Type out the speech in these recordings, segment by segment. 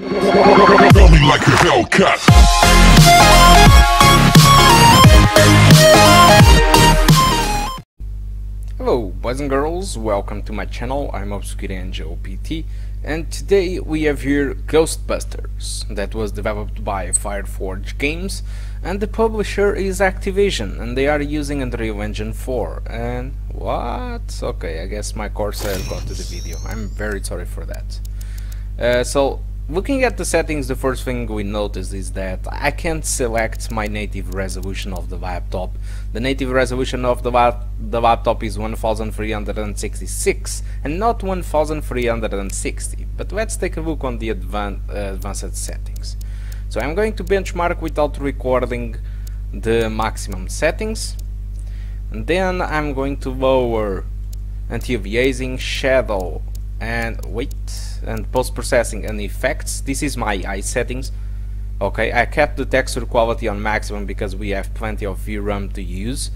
Feel me like a Hellcat. Hello boys and girls, welcome to my channel. I'm Obscure PT, and today we have here GhostBusters, that was developed by Fireforge Games, and the publisher is Activision, and they are using Unreal Engine 4. And what? Okay, I guess my cursor got to the video. I'm very sorry for that. So looking at the settings, the first thing we notice is that I can't select my native resolution of the laptop. The native resolution of the laptop is 1366 and not 1360. But let's take a look on the advanced settings. So I'm going to benchmark without recording the maximum settings, and then I'm going to lower anti-aliasing, shadow, and post-processing and effects. This is my eye settings. Okay, I kept the texture quality on maximum because we have plenty of VRAM to use.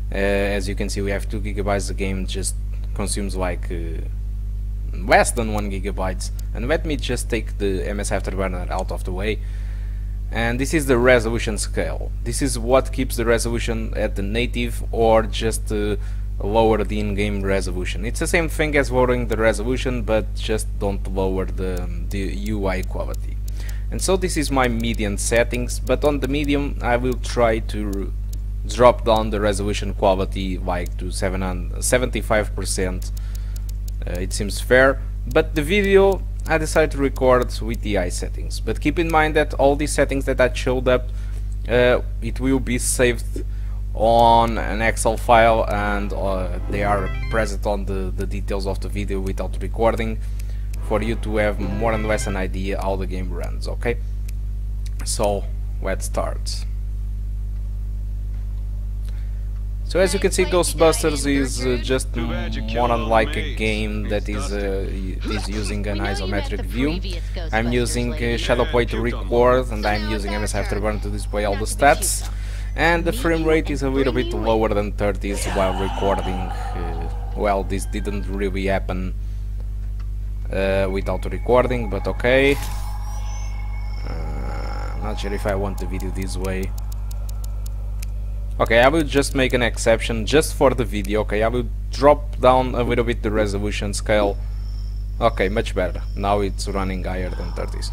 As you can see, we have 2 GB. The game just consumes like less than 1 GB. And let me just take the MS Afterburner out of the way. And this is the resolution scale. This is what keeps the resolution at the native, or just lower the in-game resolution. It's the same thing as lowering the resolution, but just don't lower the UI quality. And so this is my medium settings, but on the medium I will try to drop down the resolution quality like to 75%. It seems fair, but the video I decided to record with the eye settings. But keep in mind that all these settings that I showed up, it will be saved on an Excel file, and they are present on the details of the video without recording, for you to have more or less an idea how the game runs. Okay, so let's start. So as you can see, GhostBusters is just more unlike a game that is using an isometric view. I'm using Shadowplay to record, and I'm using MS Afterburner to display all the stats. And the frame rate is a little bit lower than 30s while recording. Well, this didn't really happen without recording, but okay. I'm not sure if I want the video this way. Okay, I will just make an exception just for the video. Okay, I will drop down a little bit the resolution scale. Okay, much better. Now it's running higher than 30s.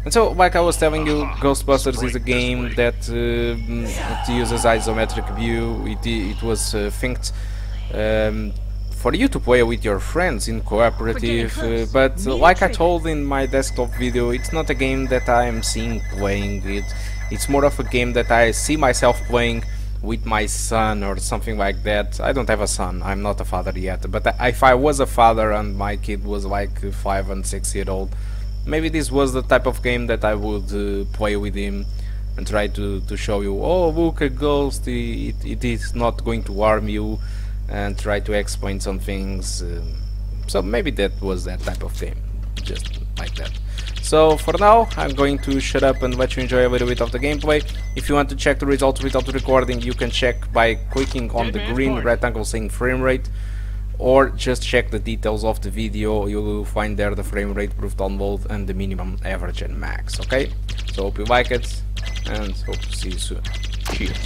And so, like I was telling you, GhostBusters is a game that it uses isometric view. It was think for you to play with your friends in cooperative, but like I told in my desktop video, it's not a game that I am seeing playing. It's more of a game that I see myself playing with my son or something like that. I don't have a son, I'm not a father yet, but if I was a father and my kid was like 5 and 6 years old, maybe this was the type of game that I would play with him and try to show you, oh look, a ghost, it is not going to harm you, and try to explain some things. So maybe that was that type of game, just like that. So for now, I'm going to shut up and let you enjoy a little bit of the gameplay. If you want to check the results without recording, you can check by clicking on the green rectangle saying frame rate, or just check the details of the video. You will find there the frame rate, proof download, and the minimum, average, and max. Okay, so hope you like it, and hope to see you soon. Cheers.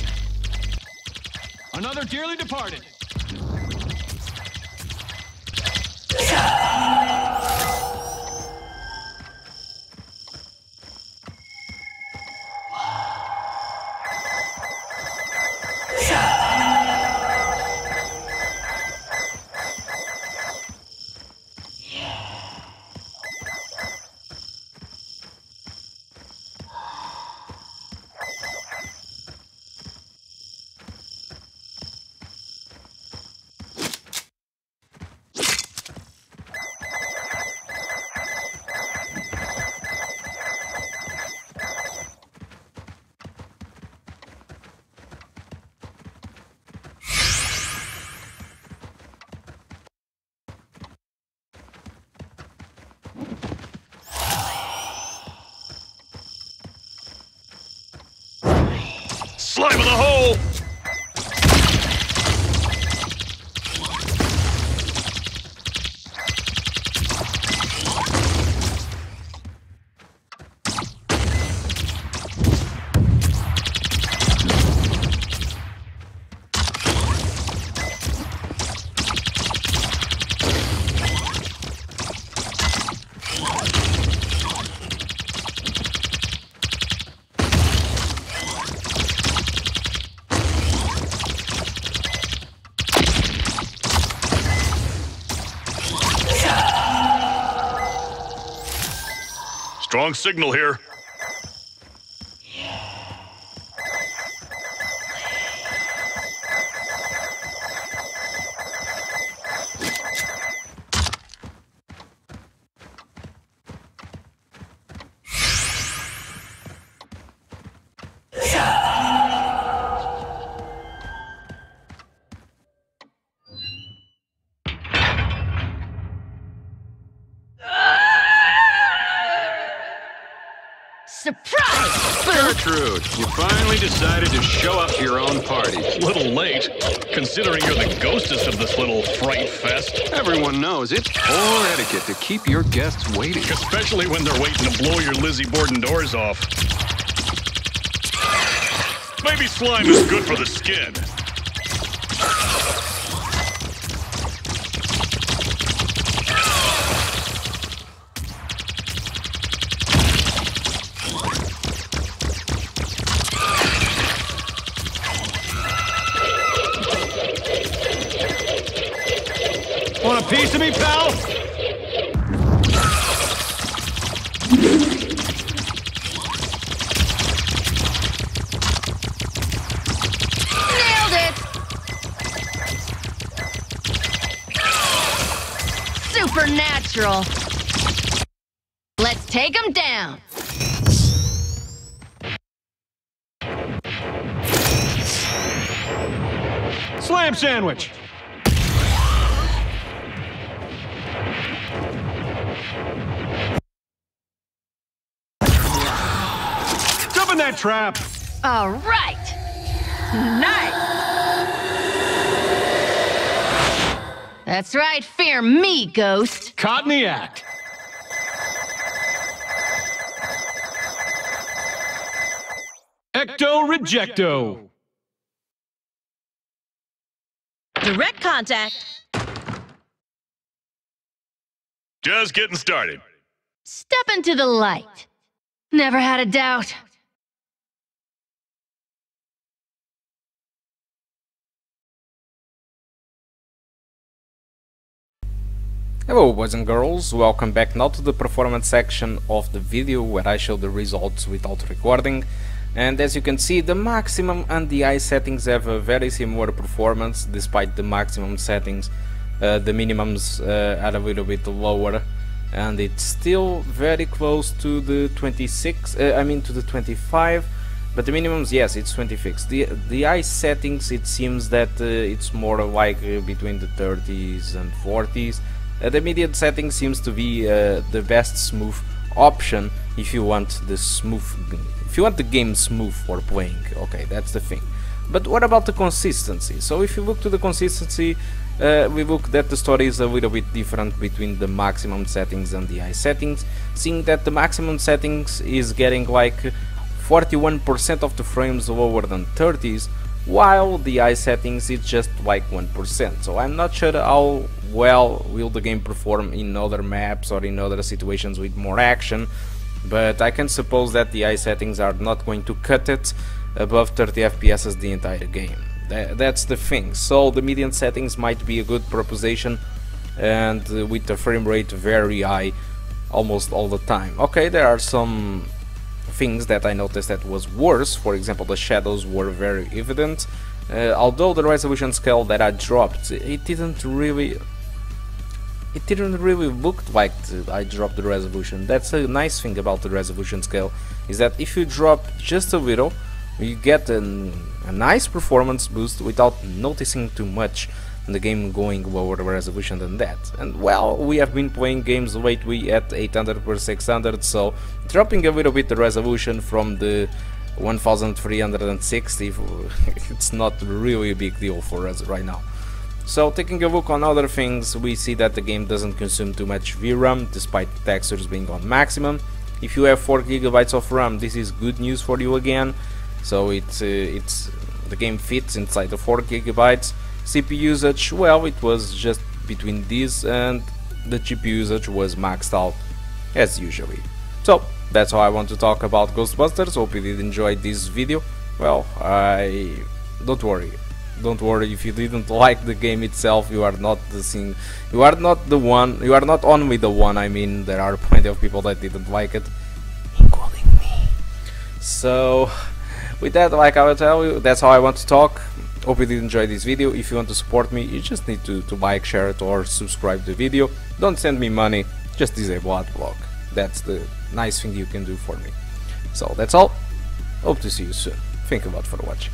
Another dearly departed. Slime in the hole! Strong signal here. Surprise! Gertrude, you finally decided to show up to your own party. Little late, considering you're the ghostest of this little fright fest. Everyone knows it's poor etiquette to keep your guests waiting. Especially when they're waiting to blow your Lizzie Borden doors off. Maybe slime is good for the skin. Want a piece of me, pal? Nailed it! Supernatural! Let's take him down! Slam sandwich! Jump in that trap! All right! Nice! That's right, fear me, Ghost! Caught in the act. Ecto rejecto. Direct contact. Just getting started. Step into the light. Never had a doubt. Hello boys and girls, welcome back now to the performance section of the video where I show the results without recording. And as you can see, the maximum and the high settings have a very similar performance. Despite the maximum settings, the minimums are a little bit lower, and it's still very close to the 26, to the 25, but the minimums, yes, it's 26. The high settings, it seems that it's more like between the 30s and 40s. The median setting seems to be the best smooth option if you want the game smooth for playing. Okay, that's the thing. But what about the consistency? So if you look to the consistency, we look that the story is a little bit different between the maximum settings and the high settings, seeing that the maximum settings is getting like 41% of the frames lower than 30s, while the high settings is just like 1%. So I'm not sure how well will the game perform in other maps or in other situations with more action, but I can suppose that the high settings are not going to cut it above 30 FPS as the entire game. That's the thing. So the median settings might be a good proposition, and with the frame rate very high almost all the time. Okay, there are some things that I noticed that was worse. For example, the shadows were very evident, although the resolution scale that I dropped, it didn't really look like I dropped the resolution. That's a nice thing about the resolution scale, is that if you drop just a little, you get a nice performance boost without noticing too much the game going lower resolution than that. And well, we have been playing games lately at 800x600, so dropping a little bit the resolution from the 1360, it's not really a big deal for us right now. So taking a look on other things, we see that the game doesn't consume too much VRAM despite the textures being on maximum. If you have 4 GB of RAM, this is good news for you again. So the game fits inside the 4 GB. CPU usage, well, it was just between these, and the GPU usage was maxed out as usually. So that's all I want to talk about Ghostbusters. Hope you did enjoy this video. Well, don't worry if you didn't like the game itself. You are not only the one. I mean, there are plenty of people that didn't like it. So with that, like I will tell you, that's how I want to talk. Hope you did enjoy this video. If you want to support me, you just need to like, share it, or subscribe to the video. Don't send me money, just disable adblock. That's the nice thing you can do for me. So that's all. Hope to see you soon. Thank you a lot for watching.